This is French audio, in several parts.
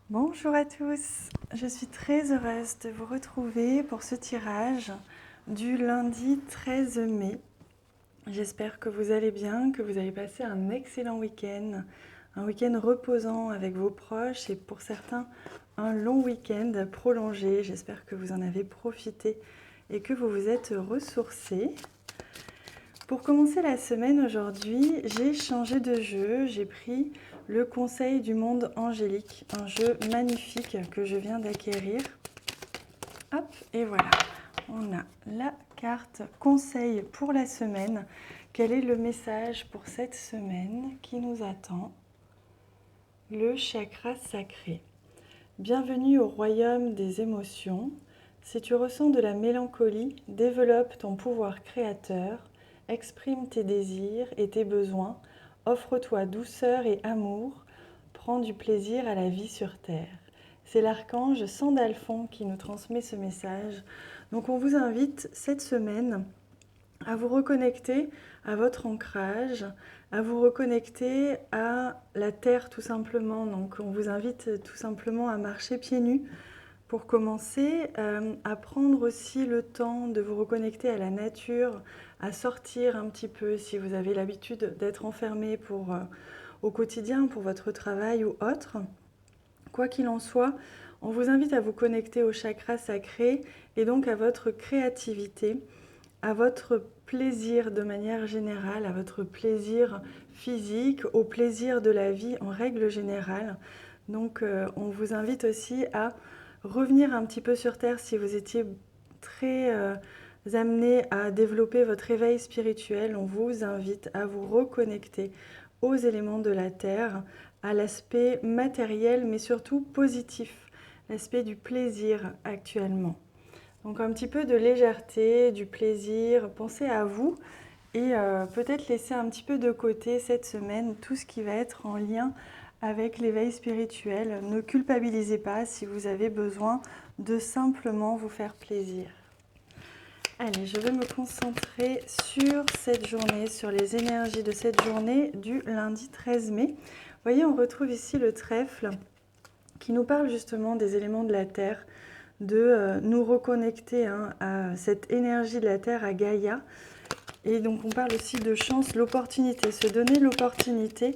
Bonjour à tous, je suis très heureuse de vous retrouver pour ce tirage du lundi 13 mai. J'espère que vous allez bien, que vous avez passé un excellent week-end, un week-end reposant avec vos proches et pour certains un long week-end prolongé. J'espère que vous en avez profité et que vous vous êtes ressourcés. Pour commencer la semaine aujourd'hui, j'ai changé de jeu, j'ai pris le Conseil du monde angélique, un jeu magnifique que je viens d'acquérir. Hop, et voilà, on a la carte Conseil pour la semaine. Quel est le message pour cette semaine qui nous attend? Le chakra sacré. Bienvenue au royaume des émotions. Si tu ressens de la mélancolie, développe ton pouvoir créateur. Exprime tes désirs et tes besoins, offre-toi douceur et amour, prends du plaisir à la vie sur terre. C'est l'archange Sandalphon qui nous transmet ce message. Donc on vous invite cette semaine à vous reconnecter à votre ancrage, à vous reconnecter à la terre tout simplement. Donc on vous invite tout simplement à marcher pieds nus pour commencer, à prendre aussi le temps de vous reconnecter à la nature, à sortir un petit peu si vous avez l'habitude d'être enfermé au quotidien pour votre travail ou autre. Quoi qu'il en soit, on vous invite à vous connecter au chakra sacré et donc à votre créativité, à votre plaisir de manière générale, à votre plaisir physique, au plaisir de la vie en règle générale. Donc on vous invite aussi à revenir un petit peu sur Terre si vous étiez très amené à développer votre éveil spirituel. On vous invite à vous reconnecter aux éléments de la Terre, à l'aspect matériel mais surtout positif, l'aspect du plaisir actuellement. Donc un petit peu de légèreté, du plaisir, pensez à vous et peut-être laisser un petit peu de côté cette semaine tout ce qui va être en lien avec l'éveil spirituel. Ne culpabilisez pas si vous avez besoin de simplement vous faire plaisir. Allez, je vais me concentrer sur cette journée, sur les énergies de cette journée du lundi 13 mai. Vous voyez, on retrouve ici le trèfle qui nous parle justement des éléments de la Terre, de nous reconnecter à cette énergie de la Terre, à Gaïa. Et donc on parle aussi de chance, l'opportunité, se donner l'opportunité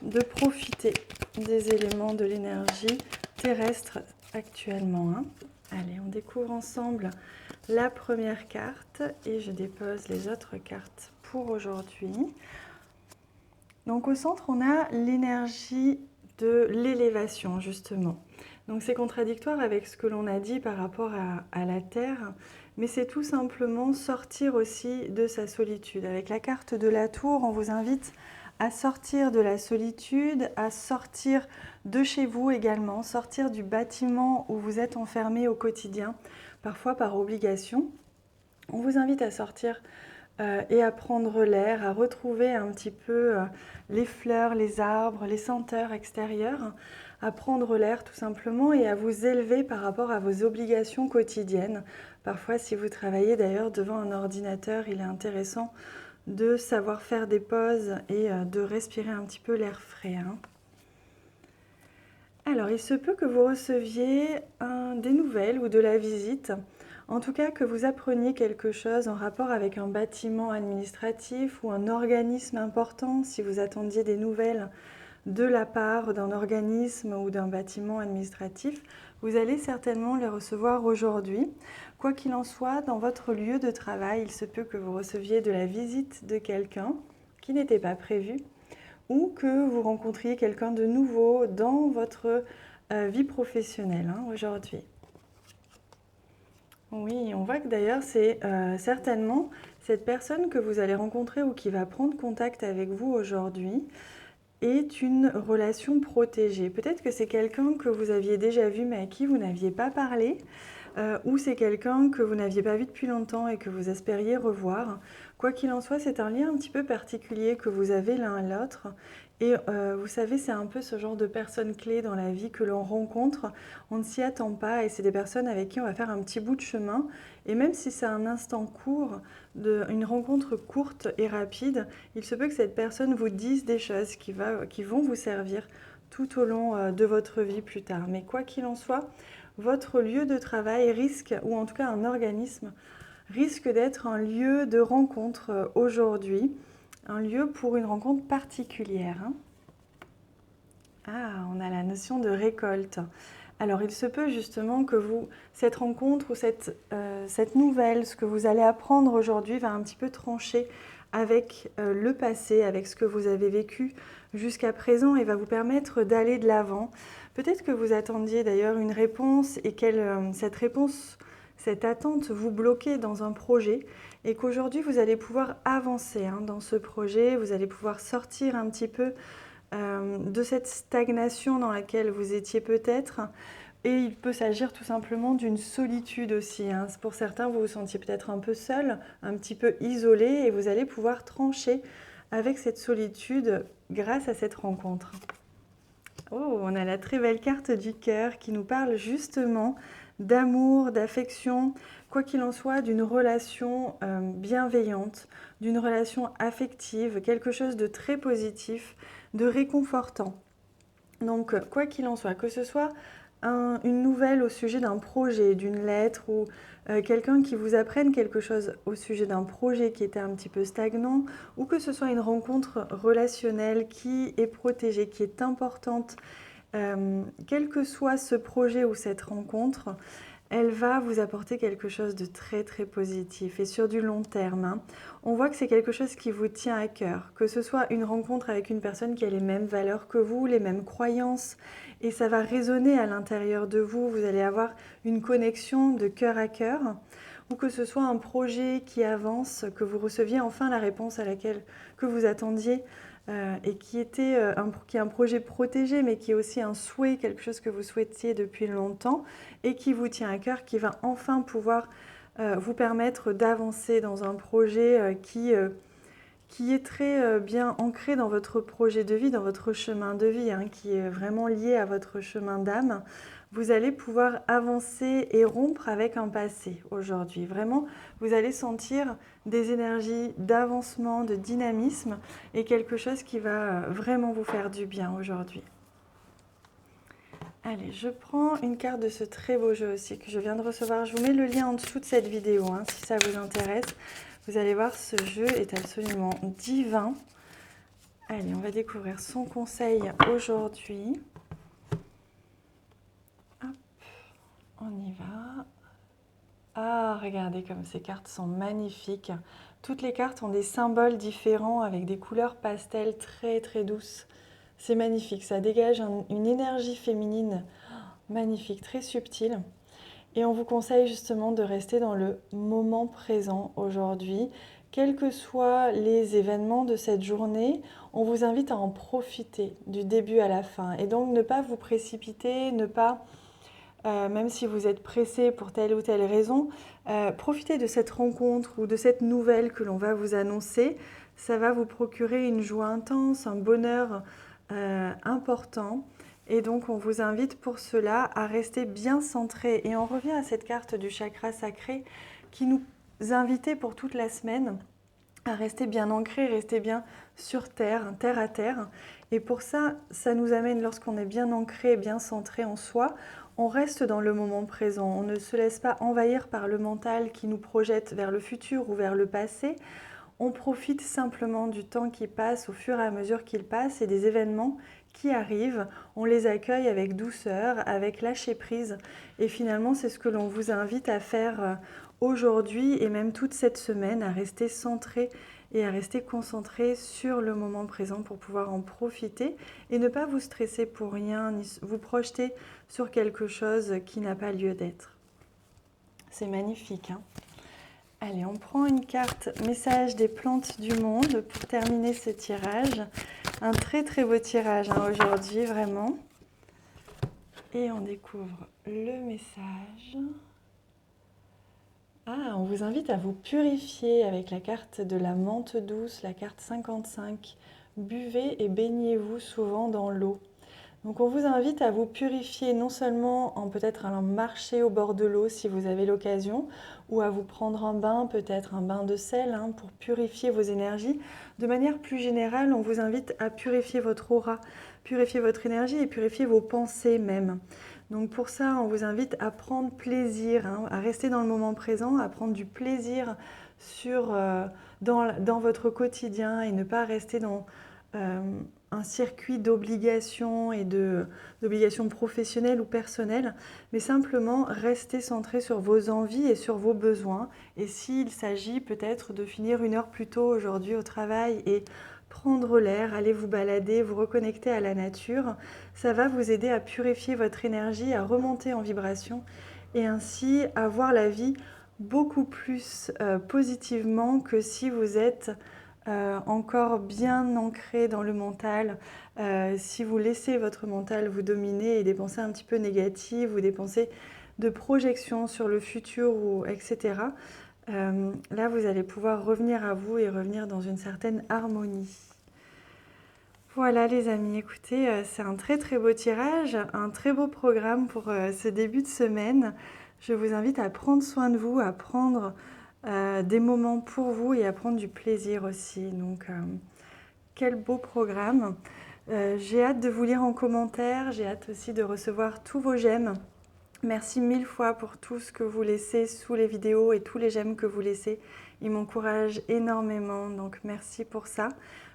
de profiter des éléments de l'énergie terrestre actuellement. Allez, on découvre ensemble la première carte et je dépose les autres cartes pour aujourd'hui. Donc au centre, on a l'énergie de l'élévation justement. Donc c'est contradictoire avec ce que l'on a dit par rapport à la Terre, mais c'est tout simplement sortir aussi de sa solitude. Avec la carte de la tour, on vous invite à sortir de la solitude, à sortir de chez vous également, sortir du bâtiment où vous êtes enfermé au quotidien, parfois par obligation. On vous invite à sortir et à prendre l'air, à retrouver un petit peu les fleurs, les arbres, les senteurs extérieures, à prendre l'air tout simplement et à vous élever par rapport à vos obligations quotidiennes. Parfois, si vous travaillez d'ailleurs devant un ordinateur, il est intéressant de savoir faire des pauses et de respirer un petit peu l'air frais. Alors, il se peut que vous receviez des nouvelles ou de la visite, en tout cas que vous appreniez quelque chose en rapport avec un bâtiment administratif ou un organisme important, si vous attendiez des nouvelles de la part d'un organisme ou d'un bâtiment administratif, vous allez certainement les recevoir aujourd'hui. Quoi qu'il en soit, dans votre lieu de travail, il se peut que vous receviez de la visite de quelqu'un qui n'était pas prévu ou que vous rencontriez quelqu'un de nouveau dans votre vie professionnelle aujourd'hui. Oui, on voit que d'ailleurs c'est certainement cette personne que vous allez rencontrer ou qui va prendre contact avec vous aujourd'hui est une relation protégée. Peut-être que c'est quelqu'un que vous aviez déjà vu mais à qui vous n'aviez pas parlé, ou c'est quelqu'un que vous n'aviez pas vu depuis longtemps et que vous espériez revoir. Quoi qu'il en soit, c'est un lien un petit peu particulier que vous avez l'un à l'autre. Et vous savez, c'est un peu ce genre de personnes clés dans la vie que l'on rencontre. On ne s'y attend pas et c'est des personnes avec qui on va faire un petit bout de chemin. Et même si c'est un instant court, une rencontre courte et rapide, il se peut que cette personne vous dise des choses qui vont vous servir tout au long de votre vie plus tard. Mais quoi qu'il en soit, votre lieu de travail risque, ou en tout cas un organisme, risque d'être un lieu de rencontre aujourd'hui, un lieu pour une rencontre particulière. Ah, on a la notion de récolte. Alors, il se peut justement que cette rencontre ou cette nouvelle, ce que vous allez apprendre aujourd'hui, va un petit peu trancher avec le passé, avec ce que vous avez vécu jusqu'à présent et va vous permettre d'aller de l'avant. Peut-être que vous attendiez d'ailleurs une réponse et cette réponse, cette attente vous bloquait dans un projet et qu'aujourd'hui vous allez pouvoir avancer dans ce projet, vous allez pouvoir sortir un petit peu de cette stagnation dans laquelle vous étiez peut-être. Et il peut s'agir tout simplement d'une solitude aussi. Pour certains, vous vous sentiez peut-être un peu seul, un petit peu isolé, et vous allez pouvoir trancher avec cette solitude grâce à cette rencontre. Oh, on a la très belle carte du cœur qui nous parle justement d'amour, d'affection, quoi qu'il en soit, d'une relation bienveillante, d'une relation affective, quelque chose de très positif, de réconfortant. Donc, quoi qu'il en soit, que ce soit une nouvelle au sujet d'un projet, d'une lettre ou quelqu'un qui vous apprenne quelque chose au sujet d'un projet qui était un petit peu stagnant ou que ce soit une rencontre relationnelle qui est protégée, qui est importante, quel que soit ce projet ou cette rencontre, elle va vous apporter quelque chose de très très positif et sur du long terme. On voit que c'est quelque chose qui vous tient à cœur, que ce soit une rencontre avec une personne qui a les mêmes valeurs que vous, les mêmes croyances, et ça va résonner à l'intérieur de vous, vous allez avoir une connexion de cœur à cœur, ou que ce soit un projet qui avance, que vous receviez enfin la réponse que vous attendiez, et qui est un projet protégé, mais qui est aussi un souhait, quelque chose que vous souhaitiez depuis longtemps et qui vous tient à cœur, qui va enfin pouvoir vous permettre d'avancer dans un projet qui est très bien ancré dans votre projet de vie, dans votre chemin de vie, qui est vraiment lié à votre chemin d'âme. Vous allez pouvoir avancer et rompre avec un passé aujourd'hui. Vraiment, vous allez sentir des énergies d'avancement, de dynamisme et quelque chose qui va vraiment vous faire du bien aujourd'hui. Allez, je prends une carte de ce très beau jeu aussi que je viens de recevoir. Je vous mets le lien en dessous de cette vidéo si ça vous intéresse. Vous allez voir, ce jeu est absolument divin. Allez, on va découvrir son conseil aujourd'hui. Hop, on y va. Ah, regardez comme ces cartes sont magnifiques. Toutes les cartes ont des symboles différents avec des couleurs pastel très très douces. C'est magnifique, ça dégage une énergie féminine magnifique, très subtile. Et on vous conseille justement de rester dans le moment présent aujourd'hui. Quels que soient les événements de cette journée, on vous invite à en profiter du début à la fin. Et donc ne pas vous précipiter, ne pas, même si vous êtes pressé pour telle ou telle raison, profitez de cette rencontre ou de cette nouvelle que l'on va vous annoncer. Ça va vous procurer une joie intense, un bonheur important. Et donc, on vous invite pour cela à rester bien centré. Et on revient à cette carte du chakra sacré qui nous invitait pour toute la semaine à rester bien ancré, rester bien sur terre, terre à terre. Et pour ça, ça nous amène, lorsqu'on est bien ancré, bien centré en soi, on reste dans le moment présent. On ne se laisse pas envahir par le mental qui nous projette vers le futur ou vers le passé. On profite simplement du temps qui passe au fur et à mesure qu'il passe et des événements qui arrivent. On les accueille avec douceur, avec lâcher prise. Et finalement, c'est ce que l'on vous invite à faire aujourd'hui et même toute cette semaine, à rester centré et à rester concentré sur le moment présent pour pouvoir en profiter et ne pas vous stresser pour rien, ni vous projeter sur quelque chose qui n'a pas lieu d'être. C'est magnifique, Allez, on prend une carte message des plantes du monde pour terminer ce tirage. Un très très beau tirage aujourd'hui, vraiment. Et on découvre le message. Ah, on vous invite à vous purifier avec la carte de la menthe douce, la carte 55. Buvez et baignez-vous souvent dans l'eau. Donc on vous invite à vous purifier non seulement en peut-être allant marcher au bord de l'eau si vous avez l'occasion, ou à vous prendre un bain, peut-être un bain de sel hein, pour purifier vos énergies. De manière plus générale, on vous invite à purifier votre aura, purifier votre énergie et purifier vos pensées même. Donc pour ça, on vous invite à prendre plaisir, hein, à rester dans le moment présent, à prendre du plaisir dans votre quotidien et ne pas rester dans un circuit d'obligations et d'obligations professionnelles ou personnelles, mais simplement rester centré sur vos envies et sur vos besoins. Et s'il s'agit peut-être de finir 1 heure plus tôt aujourd'hui au travail et prendre l'air, aller vous balader, vous reconnecter à la nature, ça va vous aider à purifier votre énergie, à remonter en vibration et ainsi à voir la vie beaucoup plus positivement que si vous êtes encore bien ancré dans le mental. Si vous laissez votre mental vous dominer et des pensées un petit peu négatives ou des pensées de projection sur le futur, etc., là vous allez pouvoir revenir à vous et revenir dans une certaine harmonie. Voilà les amis, écoutez, c'est un très très beau tirage, un très beau programme pour ce début de semaine. Je vous invite à prendre soin de vous, à prendre des moments pour vous et à prendre du plaisir aussi. Donc quel beau programme. J'ai hâte de vous lire en commentaire, j'ai hâte aussi de recevoir tous vos j'aime. Merci 1000 fois pour tout ce que vous laissez sous les vidéos et tous les j'aime que vous laissez. Ils m'encouragent énormément, donc merci pour ça.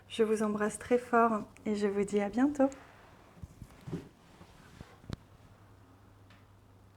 Je vous embrasse très fort et je vous dis à bientôt.